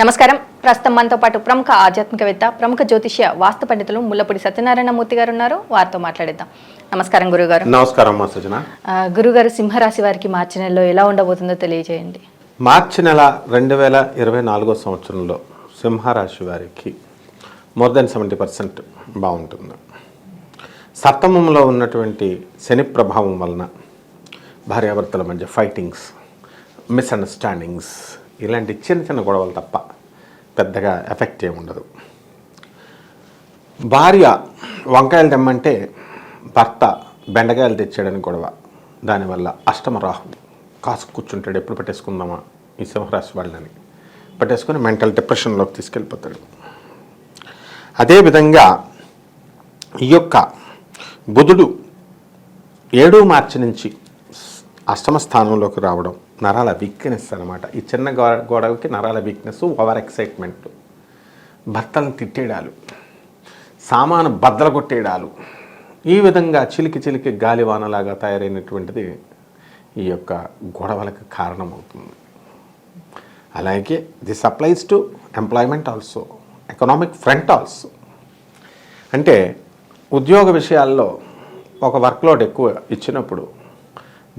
నమస్కారం. ప్రస్తుతం మనతో పాటు ప్రముఖ ఆధ్యాత్మికవేత్త, ప్రముఖ జ్యోతిష్య వాస్తు పండితులు ముల్లపూడి సత్యనారాయణ మూర్తి గారు ఉన్నారు. వారితో మాట్లాడేద్దాం. నమస్కారం గురుగారు. నమస్కారం సృజన. గురుగారు, సింహరాశి వారికి మార్చి నెలలో ఎలా ఉండబోతుందో తెలియజేయండి. మార్చి నెల 2024 సంవత్సరంలో సింహరాశి వారికి మోర్ దెన్ 70% బాగుంటుంది. సప్తమంలో ఉన్నటువంటి శని ప్రభావం వలన భార్యాభర్తల మధ్య ఫైటింగ్స్, మిస్అండర్స్టాండింగ్స్, ఇలాంటి చిన్న చిన్న గొడవలు తప్ప పెద్దగా ఎఫెక్ట్ ఏమి ఉండదు. భార్య వంకాయలు తెమ్మంటే భర్త బెండకాయలు తెచ్చాడని గొడవ. దానివల్ల అష్టమ రాహు కాసు కూర్చుంటాడు. ఎప్పుడు పట్టేసుకుందామా ఈ సింహరాశి వాళ్ళని పట్టేసుకొని మెంటల్ డిప్రెషన్లోకి తీసుకెళ్ళిపోతాడు. అదేవిధంగా ఈ యొక్క బుధుడు 7 మార్చి నుంచి అష్టమ స్థానంలోకి రావడం నరాల వీక్నెస్ అనమాట. ఈ చిన్న గొడవకి నరాల వీక్నెస్, ఓవర్ ఎక్సైట్మెంట్, భర్తలను తిట్టేయడాలు, సామాను బద్దలు కొట్టేయడాలు, ఈ విధంగా చిలికి చిలికి గాలివానలాగా తయారైనటువంటిది ఈ యొక్క గొడవలకు కారణమవుతుంది. అలాగే this applies to employment also, economic front also. అంటే ఉద్యోగ విషయాల్లో ఒక వర్క్లోడ్ ఎక్కువ ఇచ్చినప్పుడు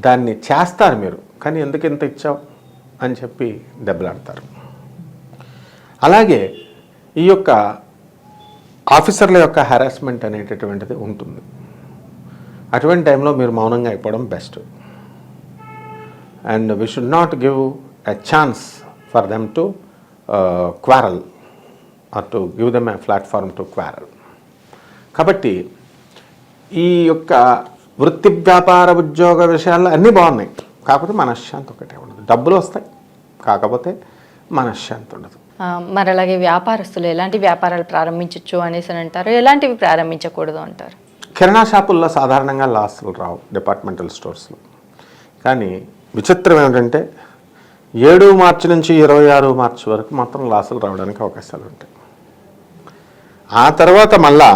దాన్ని చేస్తారు మీరు, కానీ ఎందుకు ఇంత ఇచ్చావు అని చెప్పి దెబ్బలాడతారు. అలాగే ఈ యొక్క ఆఫీసర్ల యొక్క హెరాస్మెంట్ అనేటటువంటిది ఉంటుంది. అటువంటి టైంలో మీరు మౌనంగా అయిపోవడం best. And we should not give a chance for them to quarrel or to give them a platform to quarrel. కాబట్టి ఈ యొక్క వృత్తి, వ్యాపార, ఉద్యోగ విషయాల్లో అన్నీ బాగున్నాయి, కాకపోతే మనశ్శాంతి ఒకటే ఉండదు. డబ్బులు వస్తాయి, కాకపోతే మనశ్శాంతి ఉండదు. మరి అలాగే వ్యాపారస్తులు ఎలాంటి వ్యాపారాలు ప్రారంభించవచ్చు అనేసి అంటారు, ఎలాంటివి ప్రారంభించకూడదు అంటారు? కిరాణా షాపుల్లో సాధారణంగా లాస్లు రావు, డిపార్ట్మెంటల్ స్టోర్స్లో. కానీ విచిత్రం ఏమిటంటే 7 మార్చి నుంచి 26 మార్చి వరకు మాత్రం లాసులు రావడానికి అవకాశాలు ఉంటాయి. ఆ తర్వాత మళ్ళా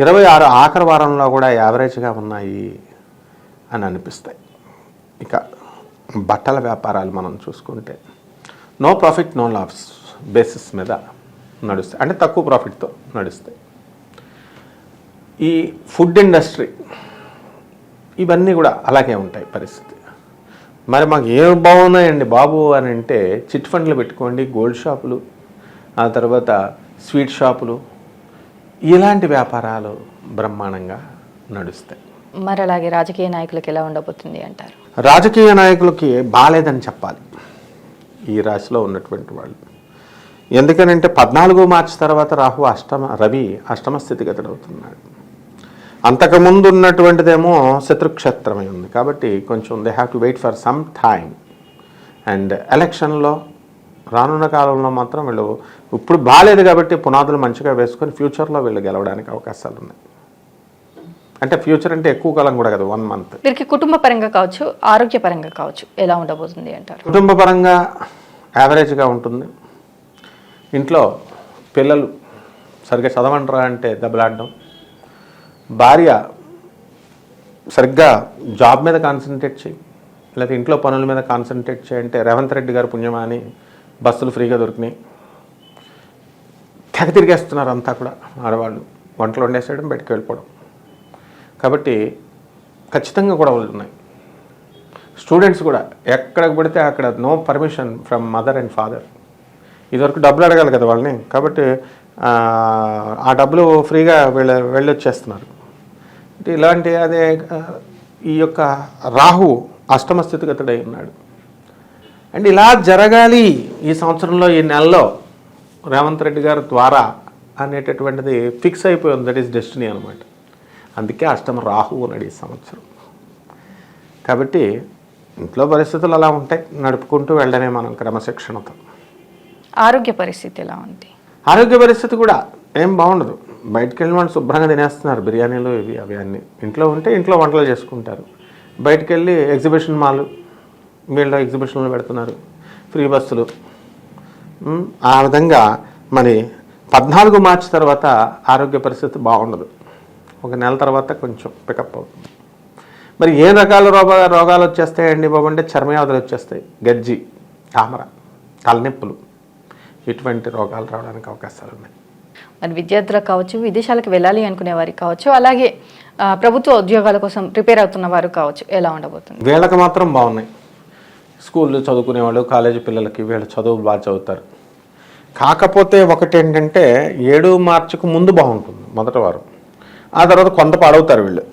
26 ఆఖరి వారంలో కూడా యావరేజ్గా ఉన్నాయి అని అనిపిస్తాయి. ఇక బట్టల వ్యాపారాలు మనం చూసుకుంటే no profit no loss basis మీద నడుస్తాయి, అంటే తక్కువ ప్రాఫిట్తో నడుస్తాయి. ఈ ఫుడ్ ఇండస్ట్రీ ఇవన్నీ కూడా అలాగే ఉంటాయి పరిస్థితి. మరి మాకు ఏం బాగున్నాయండి బాబు అని అంటే చిట్ ఫండ్లు పెట్టుకోండి, గోల్డ్ షాపులు, ఆ తర్వాత స్వీట్ షాపులు, ఇలాంటి వ్యాపారాలు బ్రహ్మాండంగా నడుస్తాయి. మరి అలాగే రాజకీయ నాయకులకు ఎలా ఉండబోతుంది అంటారు? రాజకీయ నాయకులకి బాగాలేదని చెప్పాలి ఈ రాశిలో ఉన్నటువంటి వాళ్ళు. ఎందుకనంటే 14 మార్చి తర్వాత రవి అష్టమ స్థితిగతుడు అవుతున్నాడు. అంతకుముందు ఉన్నటువంటిదేమో శత్రుక్షేత్రమై ఉంది. కాబట్టి కొంచెం they have to wait for some time. And ఎలక్షన్లో రానున్న కాలంలో మాత్రం వీళ్ళు ఇప్పుడు బాగాలేదు కాబట్టి పునాదులు మంచిగా వేసుకొని ఫ్యూచర్లో వీళ్ళు గెలవడానికి అవకాశాలు ఉన్నాయి. అంటే ఫ్యూచర్ అంటే ఎక్కువ కాలం కూడా కదా, 1 మంత్. వీరికి కుటుంబ పరంగా కావచ్చు, ఆరోగ్యపరంగా కావచ్చు, ఎలా ఉండబోతుంది అంటారు? కుటుంబ పరంగా యావరేజ్గా ఉంటుంది. ఇంట్లో పిల్లలు సరిగ్గా చదవంటారా అంటే దెబ్బలాడడం, భార్య సరిగ్గా జాబ్ మీద కాన్సన్ట్రేట్ చేయి, లేదా ఇంట్లో పనుల మీద కాన్సన్ట్రేట్ చేయంటే రేవంత్ రెడ్డి గారు పుణ్యమా అని బస్సులు ఫ్రీగా దొరికినాయి. తెగ తిరిగేస్తున్నారు అంతా కూడా ఆడవాళ్ళు, వంటలు వండేసేయడం, బయటకు వెళ్ళిపోవడం. కాబట్టి ఖచ్చితంగా గొడవలు ఉన్నాయి. స్టూడెంట్స్ కూడా ఎక్కడికి పడితే అక్కడ no permission from mother and father. ఇదివరకు డబ్బులు అడగాలి కదా వాళ్ళని, కాబట్టి ఆ డబ్బులు ఫ్రీగా వెళ్ళొచ్చేస్తున్నారు. ఇలాంటి అదే ఈ యొక్క రాహు అష్టమ స్థితిగతుడై ఉన్నాడు. అండ్ ఇలా జరగాలి ఈ సంవత్సరంలో, ఈ నెలలో రేవంత్ రెడ్డి గారి ద్వారా అనేటటువంటిది ఫిక్స్ అయిపోయింది. దట్ ఈస్ డెస్టినీ అనమాట. అందుకే అష్టమ రాహు ఉన్నాడు ఈ సంవత్సరం. కాబట్టి ఇంట్లో పరిస్థితులు అలా ఉంటాయి, నడుపుకుంటూ వెళ్ళడమే మనం క్రమశిక్షణతో. ఆరోగ్య పరిస్థితి ఎలా ఉంది? ఆరోగ్య పరిస్థితి కూడా ఏం బాగుండదు. బయటకు వెళ్ళిన వాళ్ళు శుభ్రంగా తినేస్తున్నారు, బిర్యానీలు ఇవి అవి అన్నీ. ఇంట్లో ఉంటే ఇంట్లో వంటలు చేసుకుంటారు. బయటకు వెళ్ళి ఎగ్జిబిషన్ మాల్, వీళ్ళు ఎగ్జిబిషన్లు పెడుతున్నారు, ఫ్రీ బస్సులు. ఆ విధంగా మరి 14 మార్చి తర్వాత ఆరోగ్య పరిస్థితి బాగుండదు. ఒక నెల తర్వాత కొంచెం పికప్ అవుతుంది. మరి ఏ రకాల రోగాలు వచ్చేస్తాయండి బాబు అంటే చర్మవ్యాధులు వచ్చేస్తాయి, గజ్జి, తామర, తలనొప్పులు, ఇటువంటి రోగాలు రావడానికి అవకాశాలు ఉన్నాయి. మరి విద్యార్థులకు కావచ్చు, విదేశాలకు వెళ్ళాలి అనుకునే వారికి కావచ్చు, అలాగే ప్రభుత్వ ఉద్యోగాల కోసం ప్రిపేర్ అవుతున్న వారు కావచ్చు, ఎలా ఉండబోతుంది? వీళ్ళకి మాత్రం బాగున్నాయి. స్కూల్లో చదువుకునే వాళ్ళు, కాలేజీ పిల్లలకి వీళ్ళ చదువు బాగా చదువుతారు. కాకపోతే ఒకటి ఏంటంటే 7 మార్చికి ముందు బాగుంటుంది మొదటి వారం, ఆ తర్వాత కొంత పాడవుతారు వీళ్ళు.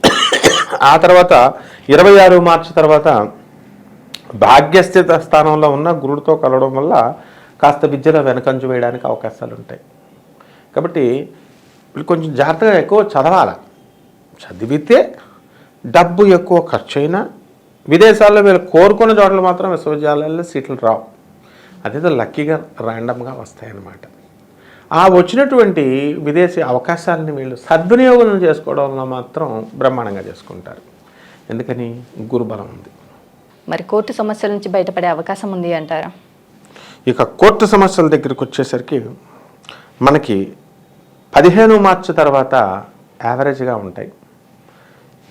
ఆ తర్వాత 26 మార్చి తర్వాత భాగ్యస్థిత స్థానంలో ఉన్న గురుడితో కలవడం వల్ల కాస్త విద్యలో వెనకంజు వేయడానికి అవకాశాలు ఉంటాయి. కాబట్టి వీళ్ళు కొంచెం జాగ్రత్తగా ఎక్కువ చదవాలి. చదివితే డబ్బు ఎక్కువ ఖర్చు అయినా విదేశాల్లో వీళ్ళు కోరుకున్న చోట్ల మాత్రం విశ్వవిద్యాలయాల్లో సీట్లు రావు. అదేదో లక్కీగా ర్యాండమ్గా వస్తాయన్నమాట. ఆ వచ్చినటువంటి విదేశీ అవకాశాలని వీళ్ళు సద్వినియోగం చేసుకోవడంలో మాత్రం బ్రహ్మాండంగా చేసుకుంటారు. ఎందుకని? గురుబలం ఉంది. మరి కోర్టు సమస్యల నుంచి బయటపడే అవకాశం ఉంది అంటారా? ఇక కోర్టు సమస్యల దగ్గరికి వచ్చేసరికి మనకి 15 మార్చి తర్వాత యావరేజ్గా ఉంటాయి.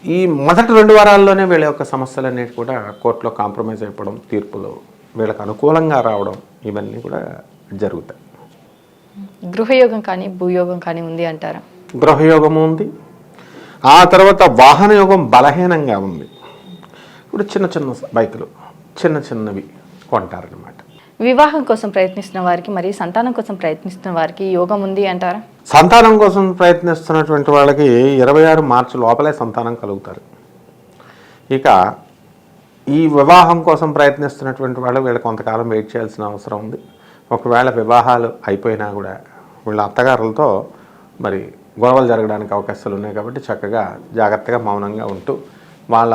ఈ మొదటి 2 వారాల్లోనే వీళ్ళ యొక్క సమస్యలన్నిటి కూడా కోర్టులో కాంప్రమైజ్ అయిపోవడం, తీర్పులో వీళ్ళకి అనుకూలంగా రావడం, ఇవన్నీ కూడా జరుగుతాయి. గృహయోగం కానీ భూయోగం కానీ ఉంది అంటారా? గృహయోగము ఉంది. ఆ తర్వాత వాహన యోగం బలహీనంగా ఉంది. ఇప్పుడు చిన్న చిన్న బైకులు చిన్నవి కొంటారనమాట. వివాహం కోసం ప్రయత్నిస్తున్న వారికి, మరి సంతానం కోసం ప్రయత్నిస్తున్న వారికి యోగం ఉంది అంటారా? సంతానం కోసం ప్రయత్నిస్తున్నటువంటి వాళ్ళకి 26 మార్చి లోపలే సంతానం కలుగుతారు. ఇక ఈ వివాహం కోసం ప్రయత్నిస్తున్నటువంటి వాళ్ళు వీళ్ళు కొంతకాలం వెయిట్ చేయాల్సిన అవసరం ఉంది. ఒకవేళ వివాహాలు అయిపోయినా కూడా వీళ్ళ అత్తగారులతో మరి గొడవలు జరగడానికి అవకాశాలు ఉన్నాయి. కాబట్టి చక్కగా జాగ్రత్తగా మౌనంగా ఉంటూ వాళ్ళ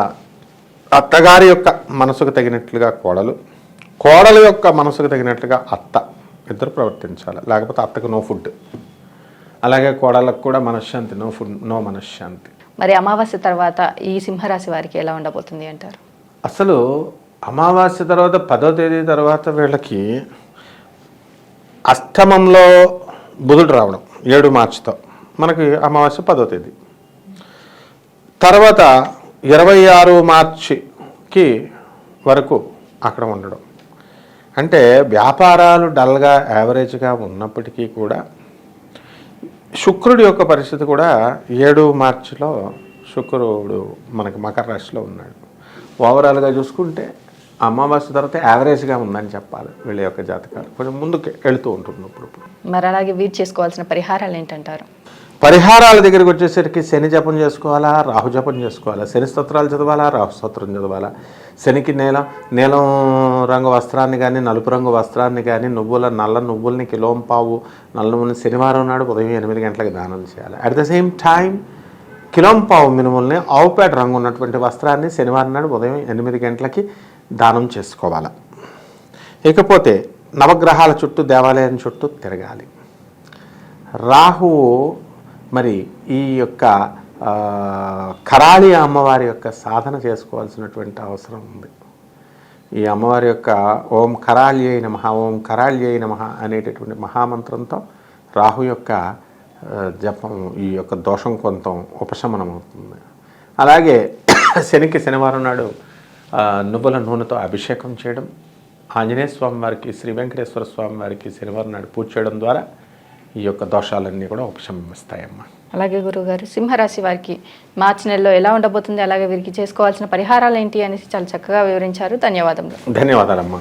అత్తగారి యొక్క మనసుకు తగినట్లుగా కోడలు యొక్క మనసుకు తగినట్లుగా అత్త ఇద్దరు ప్రవర్తించాలి. లేకపోతే అత్తకు నో ఫుడ్, అలాగే కోడళ్ళకు కూడా మనశ్శాంతి, నో ఫుడ్ నో మనశ్శాంతి. మరి అమావాస్య తర్వాత ఈ సింహరాశి వారికి ఎలా ఉండబోతుంది అంటారు? అసలు అమావాస్య తర్వాత 10వ తేదీ తర్వాత వీళ్ళకి అష్టమంలో బుధుడు రావడం 7 మార్చితో మనకి అమావాస్య 10వ తేదీ తర్వాత 26 మార్చికి వరకు అక్కడ ఉండడం. అంటే వ్యాపారాలు డల్గా యావరేజ్గా ఉన్నప్పటికీ కూడా శుక్రుడి యొక్క పరిస్థితి కూడా 7 మార్చిలో శుక్రుడు మనకి మకర రాశిలో ఉన్నాడు. ఓవరాల్గా చూసుకుంటే అమావాస్య తర్వాత యావరేజ్గా ఉందని చెప్పాలి. వీళ్ళ యొక్క జాతకాలు కొంచెం ముందుకు వెళుతూ ఉంటుంది ఇప్పుడు. మరి అలాగే వీరు చేసుకోవాల్సిన పరిహారాలు ఏంటంటారు? పరిహారాల దగ్గరికి వచ్చేసరికి శని జపం చేసుకోవాలా, రాహు జపం చేసుకోవాలా, శని స్తోత్రాలు చదవాలా, రాహు స్తోత్రం చదవాలా, శనికి నీలం రంగు వస్త్రాన్ని కానీ, నలుపు రంగు వస్త్రాన్ని కానీ, నల్ల నువ్వుల్ని కిలోంపావు నల్ల నువ్వుల్ని శనివారం నాడు ఉదయం 8 గంటలకు దానం చేయాలి. అట్ ద సేమ్ టైం కిలోంపావు మినుముల్ని ఆవుపేట రంగు ఉన్నటువంటి వస్త్రాన్ని శనివారం నాడు ఉదయం 8 గంటలకి దానం చేసుకోవాలి. ఇకపోతే నవగ్రహాల చుట్టూ, దేవాలయం చుట్టూ తిరగాలి. రాహువు మరి ఈ యొక్క కరాళి అమ్మవారి యొక్క సాధన చేసుకోవాల్సినటువంటి అవసరం ఉంది. ఈ అమ్మవారి యొక్క ఓం కరాళ్యై నమః, ఓం కరాళ్యై నమః అనేటటువంటి మహామంత్రంతో రాహు యొక్క జపం, ఈ యొక్క దోషం కొంత ఉపశమనం అవుతుంది. అలాగే శనికి శనివారం నాడు నువ్వుల నూనెతో అభిషేకం చేయడం, ఆంజనేయ స్వామి వారికి, శ్రీ వెంకటేశ్వర స్వామి వారికి శనివారం నాడు పూజ చేయడం ద్వారా ఈ యొక్క దోషాలన్నీ కూడా ఉపశమిస్తాయమ్మా. అలాగే గురువుగారు, సింహరాశి వారికి మార్చి నెలలో ఎలా ఉండబోతుంది, అలాగే వీరికి చేసుకోవాల్సిన పరిహారాలు ఏంటి అనేసి చాలా చక్కగా వివరించారు. ధన్యవాదాలమ్మా.